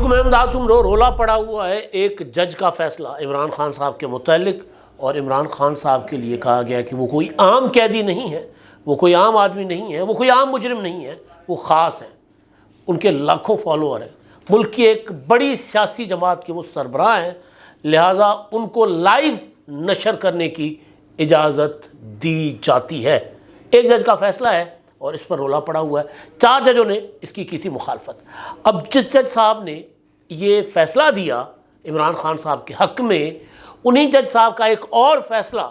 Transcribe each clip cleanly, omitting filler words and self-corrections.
علیکم احمداد سمرو، رولا پڑا ہوا ہے ایک جج کا فیصلہ عمران خان صاحب کے متعلق، اور عمران خان صاحب کے لیے کہا گیا کہ وہ کوئی عام قیدی نہیں ہے، وہ کوئی عام آدمی نہیں ہے، وہ کوئی عام مجرم نہیں ہے، وہ خاص ہیں، ان کے لاکھوں فالوور ہیں، ملک کی ایک بڑی سیاسی جماعت کے وہ سربراہ ہیں، لہٰذا ان کو لائیو نشر کرنے کی اجازت دی جاتی ہے۔ ایک جج کا فیصلہ ہے اور اس پر رولا پڑا ہوا ہے، 4 ججوں نے اس کی تھی مخالفت۔ اب جس جج صاحب نے یہ فیصلہ دیا عمران خان صاحب کے حق میں، انہی جج صاحب کا ایک اور فیصلہ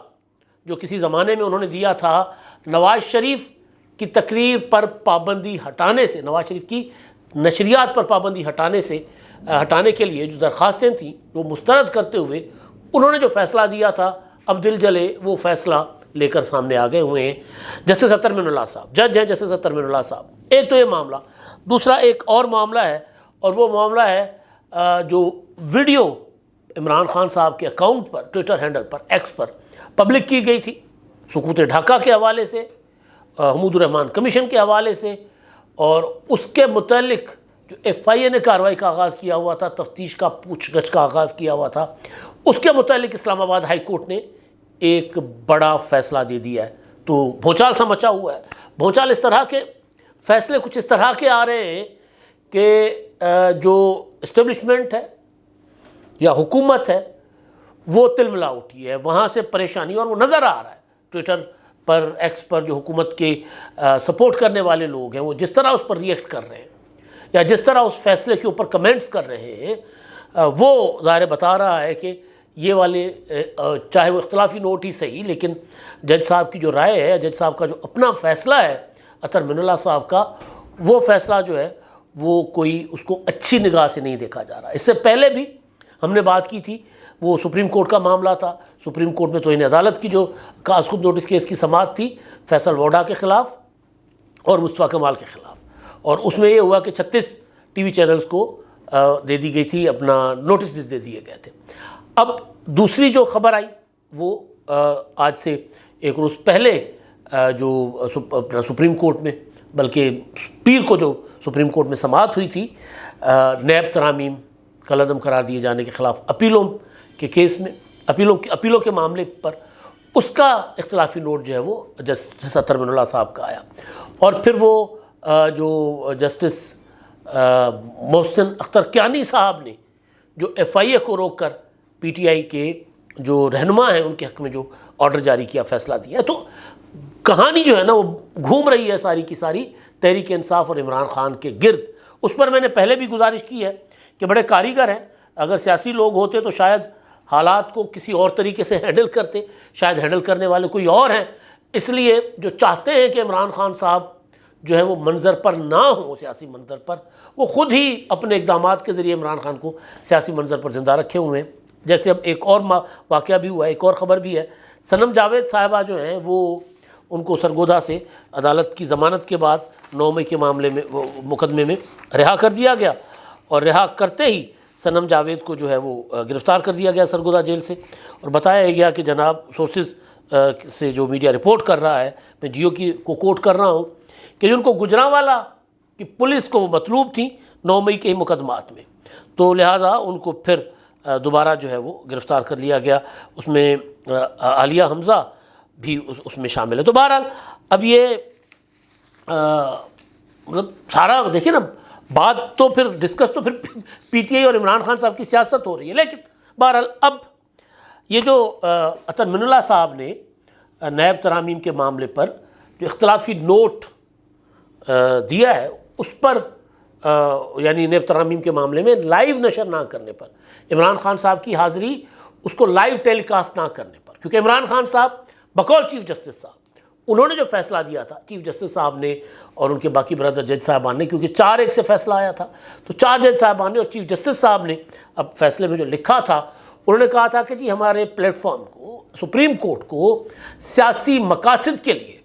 جو کسی زمانے میں انہوں نے دیا تھا نواز شریف کی تقریر پر پابندی ہٹانے سے، نواز شریف کی نشریات پر پابندی ہٹانے کے لیے جو درخواستیں تھیں وہ مسترد کرتے ہوئے انہوں نے جو فیصلہ دیا تھا، اب دل جلے وہ فیصلہ لے کر سامنے آ گئے ہوئے ہیں جسٹس اطہر من اللہ صاحب، جج ہیں جسٹس اطہر من اللہ صاحب۔ ایک تو یہ معاملہ، دوسرا ایک اور معاملہ ہے، اور وہ معاملہ ہے جو ویڈیو عمران خان صاحب کے اکاؤنٹ پر، ٹویٹر ہینڈل پر، ایکس پر پبلک کی گئی تھی، سقوط ڈھاکہ کے حوالے سے، حمود الرحمن کمیشن کے حوالے سے، اور اس کے متعلق جو ایف آئی اے نے کارروائی کا آغاز کیا ہوا تھا، تفتیش کا پوچھ گچھ کا آغاز کیا ہوا تھا، اس کے متعلق اسلام آباد ہائی کورٹ نے ایک بڑا فیصلہ دے دیا ہے۔ تو بھونچال سا مچا ہوا ہے۔ بھونچال اس طرح کے فیصلے کچھ اس طرح کے آ رہے ہیں کہ جو اسٹیبلشمنٹ ہے یا حکومت ہے وہ تلملا اٹھی ہے، وہاں سے پریشانی، اور وہ نظر آ رہا ہے ٹویٹر پر، ایکس پر، جو حکومت کے سپورٹ کرنے والے لوگ ہیں وہ جس طرح اس پر ریئیکٹ کر رہے ہیں یا جس طرح اس فیصلے کے اوپر کمنٹس کر رہے ہیں، وہ ظاہر بتا رہا ہے کہ یہ والے چاہے وہ اختلافی نوٹ ہی صحیح، لیکن جج صاحب کی جو رائے ہے، جج صاحب کا جو اپنا فیصلہ ہے اطہر من اللہ صاحب کا، وہ فیصلہ جو ہے وہ کوئی اس کو اچھی نگاہ سے نہیں دیکھا جا رہا۔ اس سے پہلے بھی ہم نے بات کی تھی، وہ سپریم کورٹ کا معاملہ تھا، سپریم کورٹ میں توہین عدالت کی جو از خود نوٹس کیس کی سماعت تھی فیصل ووڈا کے خلاف اور مصطفیٰ کمال کے خلاف، اور اس میں یہ ہوا کہ 36 ٹی وی چینلز کو دے دی گئی تھی، اپنا نوٹس دے دیے گئے تھے۔ اب دوسری جو خبر آئی وہ آج سے ایک روز پہلے جو سپریم کورٹ میں، بلکہ پیر کو جو سپریم کورٹ میں سماعت ہوئی تھی نیب ترامیم کالعدم قرار دیے جانے کے خلاف اپیلوں کے کیس میں، اپیلوں کے معاملے پر، اس کا اختلافی نوٹ جو ہے وہ جسٹس اطہر من اللہ صاحب کا آیا، اور پھر وہ جو جسٹس محسن اختر کیانی صاحب نے جو ایف آئی اے کو روک کر پی ٹی آئی کے جو رہنما ہیں ان کے حق میں جو آرڈر جاری کیا، فیصلہ دیا، تو کہانی جو ہے نا وہ گھوم رہی ہے ساری کی ساری تحریک انصاف اور عمران خان کے گرد۔ اس پر میں نے پہلے بھی گزارش کی ہے کہ بڑے کاریگر ہیں، اگر سیاسی لوگ ہوتے تو شاید حالات کو کسی اور طریقے سے ہینڈل کرتے، شاید ہینڈل کرنے والے کوئی اور ہیں، اس لیے جو چاہتے ہیں کہ عمران خان صاحب جو ہے وہ منظر پر نہ ہو، سیاسی منظر پر، وہ خود ہی اپنے اقدامات کے ذریعے عمران خان کو سیاسی منظر پر زندہ رکھے ہوئے ہیں۔ جیسے اب ایک اور واقعہ بھی ہوا ہے، ایک اور خبر بھی ہے، صنم جاوید صاحبہ جو ہیں وہ ان کو سرگودا سے عدالت کی ضمانت کے بعد 9 مئی کے معاملے میں مقدمے میں رہا کر دیا گیا، اور رہا کرتے ہی صنم جاوید کو جو ہے وہ گرفتار کر دیا گیا سرگودا جیل سے، اور بتایا گیا کہ جناب سورسز سے جو میڈیا رپورٹ کر رہا ہے، میں جیو کو کوٹ کر رہا ہوں، کہ ان کو گجرانوالہ کی پولیس کو وہ مطلوب تھیں 9 مئی کے ہی مقدمات میں، تو لہٰذا ان کو پھر دوبارہ جو ہے وہ گرفتار کر لیا گیا، اس میں عالیہ حمزہ بھی اس میں شامل ہے۔ تو بہرحال اب یہ مطلب سارا دیکھیں نا، بات تو پھر ڈسکس تو پھر پی ٹی آئی اور عمران خان صاحب کی سیاست ہو رہی ہے، لیکن بہرحال اب یہ جو اطہر من اللہ صاحب نے نیب ترامیم کے معاملے پر جو اختلافی نوٹ دیا ہے، اس پر یعنی نیب ترامیم کے معاملے میں لائیو نشر نہ کرنے پر، عمران خان صاحب کی حاضری اس کو لائیو ٹیلی کاسٹ نہ کرنے پر، کیونکہ عمران خان صاحب بقول چیف جسٹس صاحب انہوں نے جو فیصلہ دیا تھا، چیف جسٹس صاحب نے اور ان کے باقی برادر جج صاحبان نے، کیونکہ 4-1 سے فیصلہ آیا تھا، تو 4 جج صاحبان نے اور چیف جسٹس صاحب نے اب فیصلے میں جو لکھا تھا، انہوں نے کہا تھا کہ جی ہمارے پلیٹ فارم کو، سپریم کورٹ کو سیاسی مقاصد کے لیے،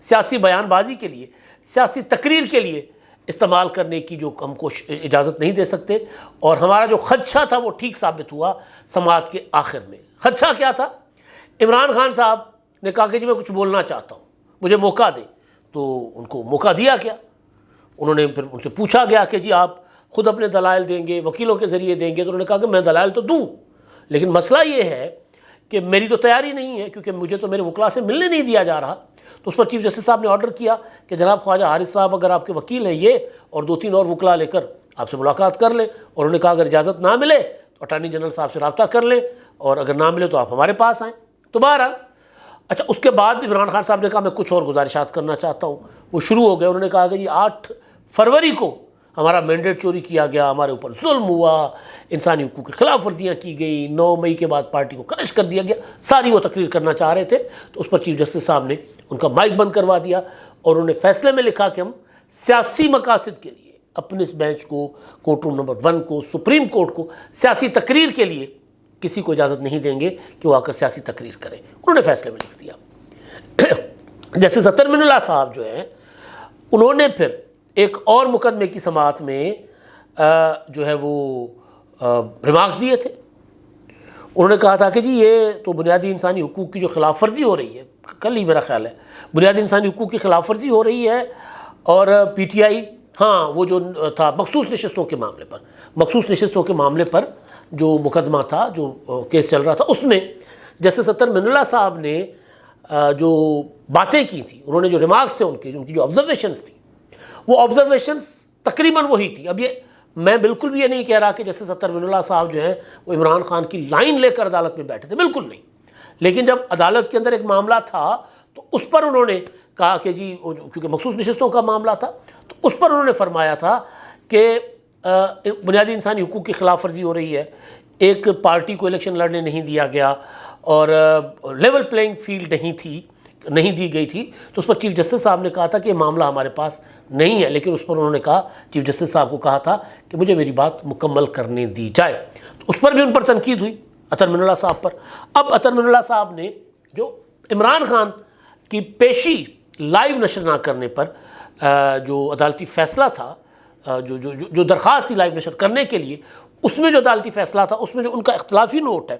سیاسی بیان بازی کے لیے، سیاسی تقریر کے لیے استعمال کرنے کی جو ہم کو اجازت نہیں دے سکتے، اور ہمارا جو خدشہ تھا وہ ٹھیک ثابت ہوا سماعت کے آخر میں۔ خدشہ کیا تھا؟ عمران خان صاحب نے کہا کہ جی میں کچھ بولنا چاہتا ہوں، مجھے موقع دیں، تو ان کو موقع دیا گیا۔ انہوں نے پھر ان سے پوچھا گیا کہ جی آپ خود اپنے دلائل دیں گے، وکیلوں کے ذریعے دیں گے، تو انہوں نے کہا کہ میں دلائل تو دوں، لیکن مسئلہ یہ ہے کہ میری تو تیاری نہیں ہے، کیونکہ مجھے تو میرے وکلاء سے ملنے نہیں دیا جا رہا۔ تو اس پر چیف جسٹس صاحب نے آرڈر کیا کہ جناب خواجہ حارث صاحب اگر آپ کے وکیل ہیں یہ اور 2-3 اور وکلاء لے کر آپ سے ملاقات کر لیں، اور انہوں نے کہا اگر اجازت نہ ملے تو اٹارنی جنرل صاحب سے رابطہ کر لیں، اور اگر نہ ملے تو آپ ہمارے پاس آئیں۔ تو بہرحال اچھا، اس کے بعد عمران خان صاحب نے کہا میں کچھ اور گزارشات کرنا چاہتا ہوں، وہ شروع ہو گئے۔ انہوں نے کہا کہ 8 فروری کو ہمارا مینڈیٹ چوری کیا گیا، ہمارے اوپر ظلم ہوا، انسانی حقوق کی خلاف ورزیاں کی گئی، 9 مئی کے بعد پارٹی کو کرش کر دیا گیا، ساری وہ تقریر کرنا چاہ رہے تھے۔ تو اس پر چیف جسٹس صاحب نے ان کا مائک بند کروا دیا، اور انہوں نے فیصلے میں لکھا کہ ہم سیاسی مقاصد کے لیے اپنے اس بینچ کو، کورٹ روم نمبر 1 کو، سپریم کورٹ کو سیاسی تقریر کے لیے کسی کو اجازت نہیں دیں گے کہ وہ آ کر سیاسی تقریر کریں۔ انہوں نے فیصلے میں لکھ دیا۔ جسٹس اطہر من اللہ صاحب جو ہیں، انہوں نے پھر ایک اور مقدمے کی سماعت میں جو ہے وہ ریمارکس دیے تھے۔ انہوں نے کہا تھا کہ جی یہ تو بنیادی انسانی حقوق کی جو خلاف ورزی ہو رہی ہے، کل ہی میرا خیال ہے بنیادی انسانی حقوق کی خلاف ورزی ہو رہی ہے، اور پی ٹی آئی، ہاں وہ جو تھا مخصوص نشستوں کے معاملے پر جو مقدمہ تھا، جو کیس چل رہا تھا، اس میں جسٹس اطہر من اللہ صاحب نے جو باتیں کی تھیں، انہوں نے جو ریمارکس تھے ان کی جو آبزرویشنز تھیں، وہ آبزرویشنز تقریباً وہی تھی۔ اب یہ میں بالکل بھی یہ نہیں کہہ رہا کہ جسٹس اطہر من اللہ صاحب جو ہیں وہ عمران خان کی لائن لے کر عدالت میں بیٹھے تھے، بالکل نہیں، لیکن جب عدالت کے اندر ایک معاملہ تھا تو اس پر انہوں نے کہا کہ جی کیونکہ مخصوص نشستوں کا معاملہ تھا، تو اس پر انہوں نے فرمایا تھا کہ بنیادی انسانی حقوق کی خلاف ورزی ہو رہی ہے، ایک پارٹی کو الیکشن لڑنے نہیں دیا گیا، اور لیول پلینگ فیلڈ نہیں دی گئی تھی۔ تو اس پر چیف جسٹس صاحب نے کہا تھا کہ یہ معاملہ ہمارے پاس نہیں ہے، لیکن اس پر انہوں نے کہا، چیف جسٹس صاحب کو کہا تھا کہ مجھے میری بات مکمل کرنے دی جائے۔ تو اس پر بھی ان پر تنقید ہوئی، اطہر من اللہ صاحب پر۔ اب اطہر من اللہ صاحب نے جو عمران خان کی پیشی لائیو نشر نہ کرنے پر جو عدالتی فیصلہ تھا، جو درخواست تھی لائیو نشر کرنے کے لیے، اس میں جو عدالتی فیصلہ تھا، اس میں جو ان کا اختلافی نوٹ ہے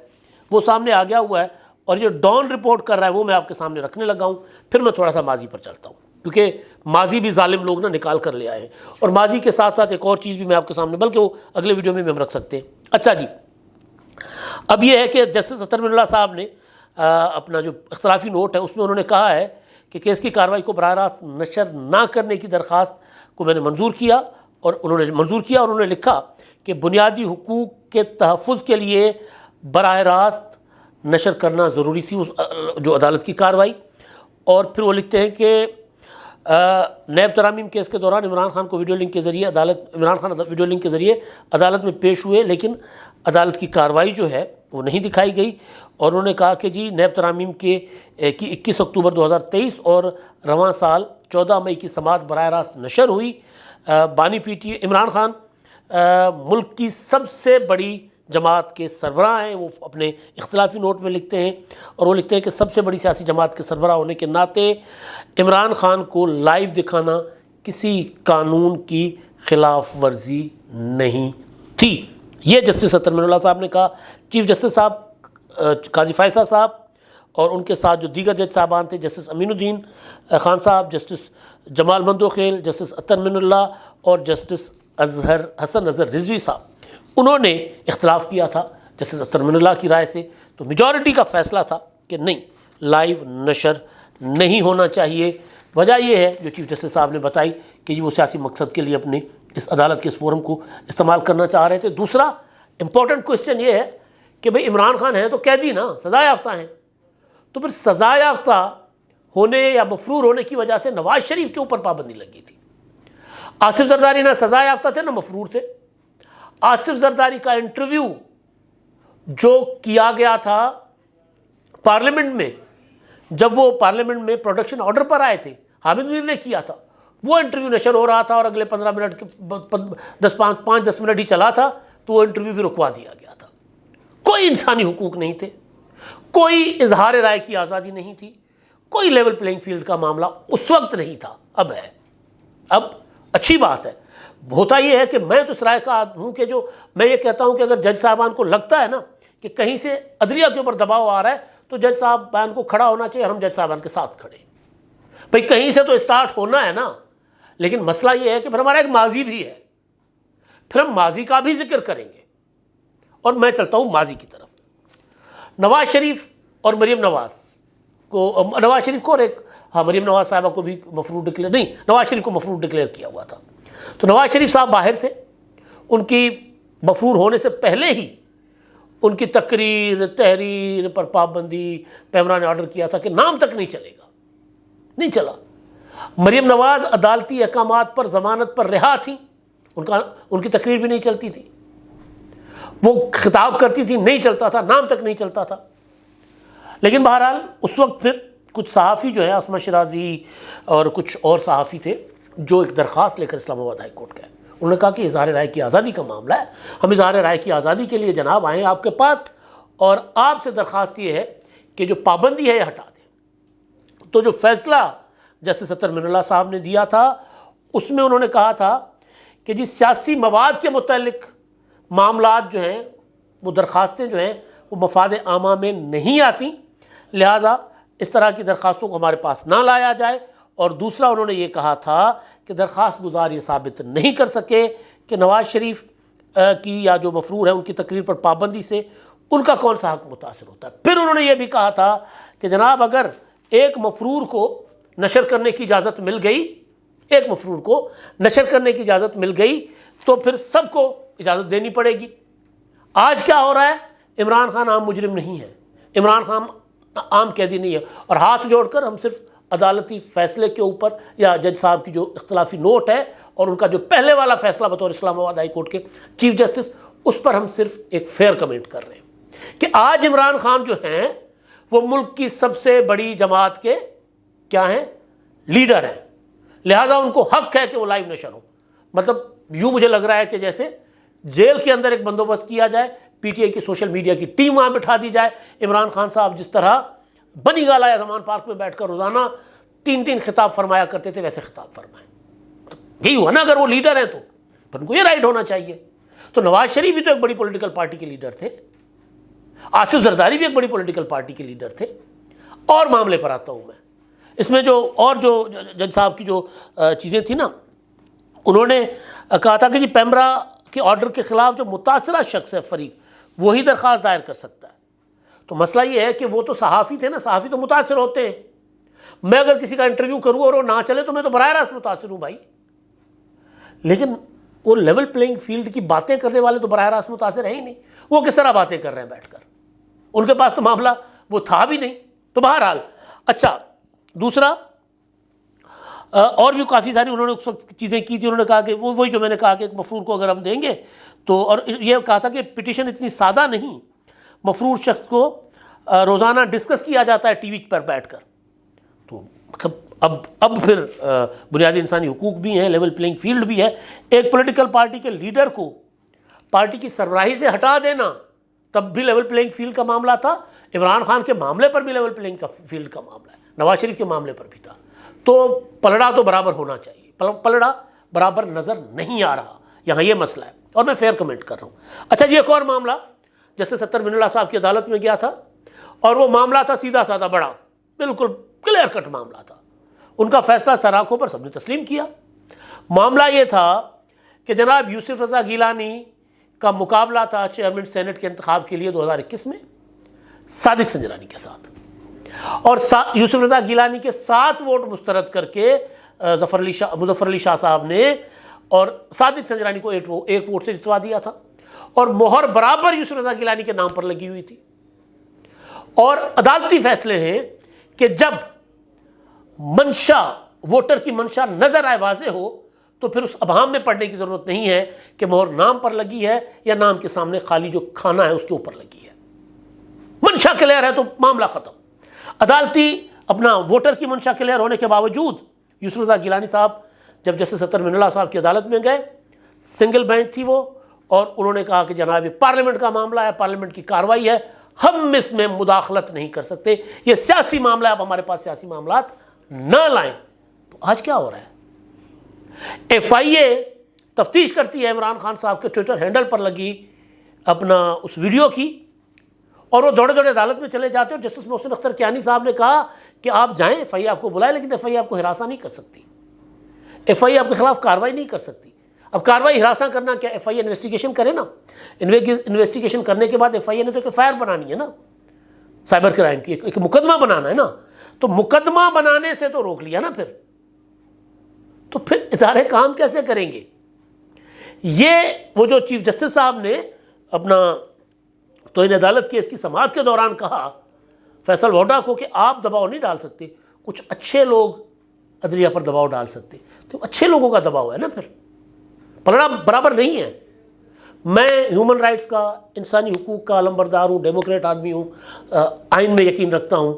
وہ سامنے آ گیا ہوا ہے، اور یہ ڈان رپورٹ کر رہا ہے وہ میں آپ کے سامنے رکھنے لگا ہوں۔ پھر میں تھوڑا سا ماضی پر چلتا ہوں، کیونکہ ماضی بھی ظالم لوگ نکال کر لے آئے ہیں، اور ماضی کے ساتھ ساتھ ایک اور چیز بھی میں آپ کے سامنے، بلکہ وہ اگلے ویڈیو میں بھی ہم رکھ سکتے ہیں۔ اچھا جی، اب یہ ہے کہ جسٹس اطہر من اللہ صاحب نے اپنا جو اختلافی نوٹ ہے اس میں انہوں نے کہا ہے کہ کیس کی کارروائی کو براہ راست نشر نہ کرنے کی درخواست کو میں نے منظور کیا، اور انہوں نے لکھا کہ بنیادی حقوق کے تحفظ کے لیے براہ راست نشر کرنا ضروری تھی جو عدالت کی کارروائی۔ اور پھر وہ لکھتے ہیں کہ نیب ترامیم کیس کے دوران عمران خان ویڈیو لنک کے ذریعے عدالت میں پیش ہوئے، لیکن عدالت کی کارروائی جو ہے وہ نہیں دکھائی گئی۔ اور انہوں نے کہا کہ جی نیب ترامیم کی 21 اکتوبر 2023 اور رواں سال 14 مئی کی سماعت براہ راست نشر ہوئی۔ بانی پی ٹی عمران خان ملک کی سب سے بڑی جماعت کے سربراہ ہیں، وہ اپنے اختلافی نوٹ میں لکھتے ہیں، اور وہ لکھتے ہیں کہ سب سے بڑی سیاسی جماعت کے سربراہ ہونے کے ناطے عمران خان کو لائیو دکھانا کسی قانون کی خلاف ورزی نہیں تھی۔ یہ جسٹس اطہر من اللہ صاحب نے کہا۔ چیف جسٹس صاحب قاضی فائصہ صاحب اور ان کے ساتھ جو دیگر جج صاحبان تھے، جسٹس امین الدین خان صاحب، جسٹس جمال مندوخیل، جسٹس اطہر من اللہ اور جسٹس حسن اظہر رضوی صاحب، انہوں نے اختلاف کیا تھا جسٹس اطہر من اللہ کی رائے سے۔ تو میجورٹی کا فیصلہ تھا کہ نہیں، لائیو نشر نہیں ہونا چاہیے۔ وجہ یہ ہے جو چیف جسٹس صاحب نے بتائی کہ وہ سیاسی مقصد کے لیے اپنے اس عدالت کے اس فورم کو استعمال کرنا چاہ رہے تھے۔ دوسرا امپورٹنٹ کوسچن یہ ہے کہ بھئی عمران خان ہیں تو قیدی نا، سزا یافتہ ہیں، تو پھر سزا یافتہ ہونے یا مفرور ہونے کی وجہ سے نواز شریف کے اوپر پابندی لگی تھی۔ آصف زرداری نہ سزا یافتہ تھے نہ مفرور تھے۔ آصف زرداری کا انٹرویو جو کیا گیا تھا پارلیمنٹ میں، جب وہ پارلیمنٹ میں پروڈکشن آرڈر پر آئے تھے، حامد منیر نے کیا تھا، وہ انٹرویو نشر ہو رہا تھا اور اگلے 15 منٹ 5-10 منٹ ہی چلا تھا تو وہ انٹرویو بھی رکوا دیا گیا تھا۔ کوئی انسانی حقوق نہیں تھے، کوئی اظہار رائے کی آزادی نہیں تھی، کوئی لیول پلینگ فیلڈ کا معاملہ اس وقت نہیں تھا، اب ہے۔ اب اچھی بات ہے، ہوتا یہ ہے کہ میں تو اس رائے کا ہوں کہ جو میں یہ کہتا ہوں کہ اگر جج صاحبان کو لگتا ہے نا کہ کہیں سے عدلیہ کے اوپر دباؤ آ رہا ہے تو جج صاحبان کو کھڑا ہونا چاہیے، اور ہم جج صاحبان کے ساتھ کھڑے ہیں۔ بھئی کہیں سے تو اسٹارٹ ہونا ہے نا، لیکن مسئلہ یہ ہے کہ پھر ہمارا ایک ماضی بھی ہے۔ پھر ہم ماضی کا بھی ذکر کریں گے، اور میں چلتا ہوں ماضی کی طرف۔ نواز شریف اور مریم نواز کو، نواز شریف کو اور ایک مریم نواز صاحبہ کو بھی مفروض ڈکلیئر، نہیں، نواز شریف کو مفروض ڈکلیئر کیا ہوا تھا۔ تو نواز شریف صاحب باہر تھے، ان کی مفروض ہونے سے پہلے ہی ان کی تقریر، تحریر پر پابندی پیمرا نے آرڈر کیا تھا کہ نام تک نہیں چلے گا، نہیں چلا۔ مریم نواز عدالتی احکامات پر ضمانت پر رہا تھیں، ان کی تقریر بھی نہیں چلتی تھی، وہ خطاب کرتی تھی، نہیں چلتا تھا، نام تک نہیں چلتا تھا۔ لیکن بہرحال اس وقت پھر کچھ صحافی جو ہے، عاصمہ شیرازی اور کچھ اور صحافی تھے، جو ایک درخواست لے کر اسلام آباد ہائی کورٹ گئے۔ انہوں نے کہا کہ اظہار رائے کی آزادی کا معاملہ ہے، ہم اظہار رائے کی آزادی کے لیے جناب آئیں آپ کے پاس، اور آپ سے درخواست یہ ہے کہ جو پابندی ہے یہ ہٹا دیں۔ تو جو فیصلہ جسٹس اطہر من اللہ صاحب نے دیا تھا، اس میں انہوں نے کہا تھا کہ جی سیاسی مواد کے متعلق معاملات جو ہیں، وہ درخواستیں جو ہیں وہ مفاد عامہ میں نہیں آتی، لہٰذا اس طرح کی درخواستوں کو ہمارے پاس نہ لایا جائے۔ اور دوسرا انہوں نے یہ کہا تھا کہ درخواست گزار یہ ثابت نہیں کر سکے کہ نواز شریف کی یا جو مفروض ہے ان کی تقریر پر پابندی سے ان کا کون سا حق متاثر ہوتا ہے۔ پھر انہوں نے یہ بھی کہا تھا کہ جناب اگر ایک مفروض کو نشر کرنے کی اجازت مل گئی، ایک مفروض کو نشر کرنے کی اجازت مل گئی تو پھر سب کو اجازت دینی پڑے گی۔ آج کیا ہو رہا ہے؟ عمران خان عام مجرم نہیں ہے، عمران خان عام قیدی نہیں ہے، اور ہاتھ جوڑ کر ہم صرف عدالتی فیصلے کے اوپر یا جج صاحب کی جو اختلافی نوٹ ہے اور ان کا جو پہلے والا فیصلہ بطور اسلام آباد ہائی کورٹ کے چیف جسٹس، اس پر ہم صرف ایک فیئر کمنٹ کر رہے ہیں کہ آج عمران خان جو ہیں وہ ملک کی سب سے بڑی جماعت کے کیا ہیں؟ لیڈر ہیں، لہذا ان کو حق ہے کہ وہ لائیو نشر ہو۔ مطلب یوں مجھے لگ رہا ہے کہ جیسے جیل کے اندر ایک بندوبست کیا جائے، پی ٹی آئی کی سوشل میڈیا کی ٹیم وہاں بٹھا دی جائے، عمران خان صاحب جس طرح بنی گالا یا زمان پارک میں بیٹھ کر روزانہ 3 خطاب فرمایا کرتے تھے ویسے خطاب فرمائیں۔ تو یہی ہوا نا، اگر وہ لیڈر ہیں تو ان کو یہ رائٹ ہونا چاہیے۔ تو نواز شریف بھی تو ایک بڑی پولیٹیکل پارٹی کے لیڈر تھے، آصف زرداری بھی ایک بڑی پولیٹیکل پارٹی کے لیڈر تھے۔ اور معاملے پر آتا ہوں میں، اس میں جو جج صاحب کی جو چیزیں تھیں نا، انہوں نے کہا تھا کہ جی پیمرا کے آرڈر کے خلاف جو متاثرہ شخص ہے فریق، وہی درخواست دائر کر سکتا ہے۔ تو مسئلہ یہ ہے کہ وہ تو صحافی تھے نا، صحافی تو متاثر ہوتے ہیں۔ میں اگر کسی کا انٹرویو کروں اور وہ نہ چلے تو میں تو براہ راست متاثر ہوں بھائی، لیکن وہ لیول پلینگ فیلڈ کی باتیں کرنے والے تو براہ راست متاثر ہیں ہی نہیں۔ وہ کس طرح باتیں کر رہے ہیں بیٹھ کر؟ ان کے پاس تو معاملہ وہ تھا بھی نہیں۔ تو بہرحال اچھا، دوسرا اور بھی کافی ساری انہوں نے اس وقت چیزیں کی تھی۔ انہوں نے کہا کہ وہی جو میں نے کہا کہ ایک مفروض کو اگر ہم دیں گے تو، اور یہ کہا تھا کہ پٹیشن اتنی سادہ نہیں، مفروض شخص کو روزانہ ڈسکس کیا جاتا ہے ٹی وی پر بیٹھ کر۔ تو اب پھر بنیادی انسانی حقوق بھی ہیں، لیول پلینگ فیلڈ بھی ہے۔ ایک پولیٹیکل پارٹی کے لیڈر کو پارٹی کی سربراہی سے ہٹا دینا، تب بھی لیول پلینگ فیلڈ کا معاملہ تھا۔ عمران خان کے معاملے پر بھی لیول پلینگ فیلڈ کا معاملہ ہے، نواز شریف کے معاملے پر بھی تھا۔ تو پلڑا تو برابر ہونا چاہیے، پلڑا برابر نظر نہیں آ رہا، یہاں یہ مسئلہ ہے، اور میں فیئر کمنٹ کر رہا ہوں۔ اچھا جی، ایک اور معاملہ جسٹس اطہر من اللہ صاحب کی عدالت میں گیا تھا، اور وہ معاملہ تھا سیدھا سادہ، بڑا بالکل کلیئر کٹ معاملہ تھا۔ ان کا فیصلہ سر آنکھوں پر سب نے تسلیم کیا۔ معاملہ یہ تھا کہ جناب یوسف رضا گیلانی کا مقابلہ تھا چیئرمین سینٹ کے انتخاب کے لیے 2021 میں صادق سنجرانی کے ساتھ، اور یوسف رضا گیلانی کے 7 ووٹ مسترد کر کے مظفر علی شاہ صاحب نے اور صادق سنجرانی کو 1 ووٹ سے جتوا دیا تھا، اور مہر برابر یوسف رضا گیلانی کے نام پر لگی ہوئی تھی۔ اور عدالتی فیصلے ہیں کہ جب منشا، ووٹر کی منشا نظر آئے، واضح ہو، تو پھر اس ابہام میں پڑنے کی ضرورت نہیں ہے کہ مہر نام پر لگی ہے یا نام کے سامنے خالی جو کھانا ہے اس کے اوپر لگی ہے۔ منشا کلیئر ہے تو معاملہ ختم۔ عدالتی اپنا ووٹر کی منشا کلیئر ہونے کے باوجود یوسف رضا گیلانی صاحب جب جسٹس اطہر من اللہ صاحب کی عدالت میں گئے، سنگل بینچ تھی وہ، اور انہوں نے کہا کہ جناب یہ پارلیمنٹ کا معاملہ ہے، پارلیمنٹ کی کارروائی ہے، ہم اس میں مداخلت نہیں کر سکتے، یہ سیاسی معاملہ ہے، آپ ہمارے پاس سیاسی معاملات نہ لائیں۔ تو آج کیا ہو رہا ہے؟ ایف آئی اے تفتیش کرتی ہے عمران خان صاحب کے ٹویٹر ہینڈل پر لگی اپنا اس ویڈیو کی، اور وہ دوڑے دوڑے عدالت میں چلے جاتے ہیں۔ اور جسٹس محسن اختر کیانی صاحب نے کہا کہ آپ جائیں، ایف آئی اے آپ کو بلائے، لیکن ایف آئی اے آپ کو ہراساں نہیں کر سکتی، ایف آئی اے آپ کے خلاف کارروائی نہیں کر سکتی۔ اب کاروائی ہراساں کرنا کیا؟ ایف آئی اے انویسٹیگیشن کرے نا، انویسٹیگیشن کرنے کے بعد ایف آئی اے نے تو ایک FIR بنانی ہے نا، سائبر کرائم کی ایک مقدمہ بنانا ہے نا، تو مقدمہ بنانے سے تو روک لیا نا، تو پھر ادارے کام کیسے کریں گے؟ یہ وہ جو چیف جسٹس صاحب نے اپنا توہین عدالت کیس کی سماعت کے دوران کہا فیصل ووڈا کو کہ آپ دباؤ نہیں ڈال سکتے، کچھ اچھے لوگ عدلیہ پر دباؤ ڈال سکتے، تو اچھے لوگوں کا دباؤ ہے نا، پھر پلڑا برابر نہیں ہے۔ میں ہیومن رائٹس کا، انسانی حقوق کا علمبردار ہوں، ڈیموکریٹ آدمی ہوں، آئین میں یقین رکھتا ہوں،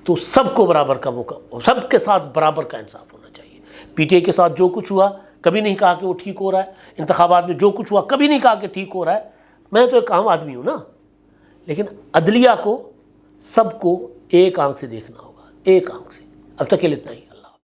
تو سب کو برابر کا موقع، سب کے ساتھ برابر کا انصاف ہونا چاہیے۔ پی ٹی آئی کے ساتھ جو کچھ ہوا کبھی نہیں کہا کہ وہ ٹھیک ہو رہا ہے، انتخابات میں جو کچھ ہوا کبھی نہیں کہا کہ ٹھیک ہو رہا ہے، میں تو ایک عام آدمی ہوں نا، لیکن عدلیہ کو سب کو ایک آنکھ سے دیکھنا ہوگا، ایک آنکھ سے۔ اب تک کے لیے اتنا ہی۔